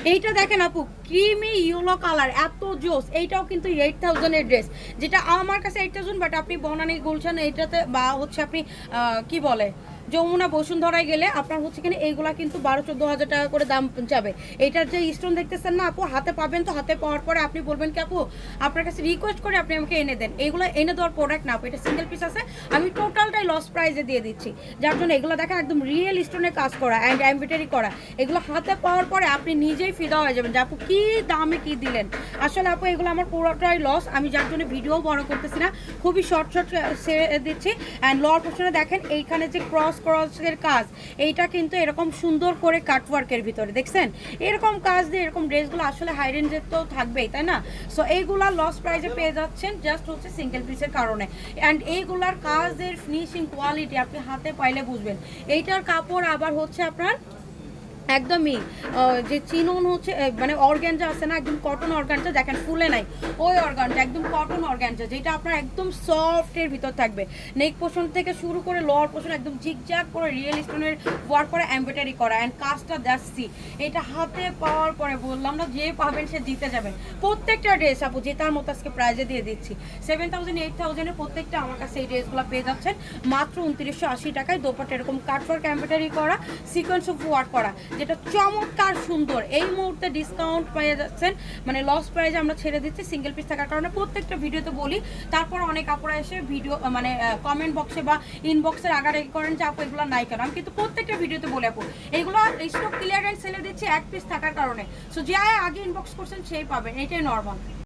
এইটা দেখেন আপু, ক্রিমি ইয়েলো কালার, এত জোস। এইটাও কিন্তু 8000 এর ড্রেস, যেটা আমার কাছে 8000, বাট আপনি বনানী গুলশান এইটাতে বা হচ্ছে আপনি কি বলে যমুনা বসুন্ধরায় গেলে আপনার হচ্ছে কিনা এইগুলা কিন্তু 12-14 হাজার টাকা করে দাম যাবে। এইটার যে স্টোন দেখতেছেন না আপু, হাতে পাবেন, তো হাতে পাওয়ার পরে আপনি বলবেন কি আপু আপনার কাছে রিকোয়েস্ট করে আপনি আমাকে এনে দেন। এইগুলো এনে দেওয়ার প্রোডাক্ট না আপু, এটা সিঙ্গেল পিস আছে, আমি টোটালটাই লস প্রাইসে দিয়ে দিচ্ছি। যার জন্য এগুলো দেখেন একদম রিয়েল স্টোনের কাজ করা অ্যান্ড এমব্রয়ডারি করা। এগুলো হাতে পাওয়ার পরে আপনি নিজেই ফিদা হয়ে যাবেন যে আপু কী দামে কী দিলেন। আসলে আপু এগুলো আমার পুরোটাই লস, আমি যার জন্য ভিডিও বড় করতেছি না, খুবই শর্ট ছেড়ে দিচ্ছি। অ্যান্ড লোয়ার পোর্শনে দেখেন এইখানে যে ক্রসের কাজ, এইটা কিন্তু এরকম সুন্দর করে কাটওয়ার্কের ভিতরে দেখছেন, এরকম কাজ দিয়ে এরকম ড্রেসগুলো আসলে হাই রেঞ্জের তো থাকবেই, তাই না? সো এইগুলা লস প্রাইসে পেয়ে যাচ্ছেন জাস্ট হচ্ছে সিঙ্গেল পিসের কারণে। অ্যান্ড এইগুলার কাজের ফিনিশিং কোয়ালিটি আপনি হাতে পাইলে বুঝবেন। এইটার কাপড় আবার হচ্ছে আপনার একদমই যে চিনন হচ্ছে মানে অর্গানজা আছে না, একদম কটন অর্গানজা, দেখেন ফুলে নাই ওই অর্গানজা, একদম কটন অর্গানজা, যেটা আপনার একদম সফটের ভিতর থাকবে। নেক পোর্শন থেকে শুরু করে লোয়ার পোর্শন একদম ঝিকঝাক করে রিয়েল স্টোনের ওয়ার্ক করা, এমব্রয়ডারি করা, অ্যান্ড কাজটা দেখছি এটা হাতে পাওয়ার পরে বললাম না, যে পাবেন সে জিতে যাবেন। প্রত্যেকটা ড্রেস আপু যে তার মতো আজকে প্রাইজে দিয়ে দিচ্ছি 7000-8000-এর প্রত্যেকটা আমার কাছে এই ড্রেসগুলো পেয়ে যাচ্ছেন মাত্র 2980 টাকায়। দোপাট্টা এরকম কাটওয়ার্ক এমব্রয়ডারি করা, সিকোয়েন্স অফ ওয়ার্ক করা, যেটা চমৎকার সুন্দর। এই মুহূর্তে ডিসকাউন্ট পেয়ে যাচ্ছেন, মানে লস প্রাইজে আমরা ছেড়ে দিচ্ছি সিঙ্গেল পিস থাকার কারণে। প্রত্যেকটা ভিডিওতে বলি, তারপর অনেক আপুরা এসে ভিডিও মানে কমেন্ট বক্সে বা ইনবক্সের আগারে করেন যে আপু এগুলো নাই কেন। আমি কিন্তু প্রত্যেকটা ভিডিওতে বলে আপু এগুলো স্টক ক্লিয়ারেন্স সেলে দিচ্ছি এক পিস থাকার কারণে। সো যে আগে ইনবক্স করছেন সেই পাবেন, এটাই নর্মাল।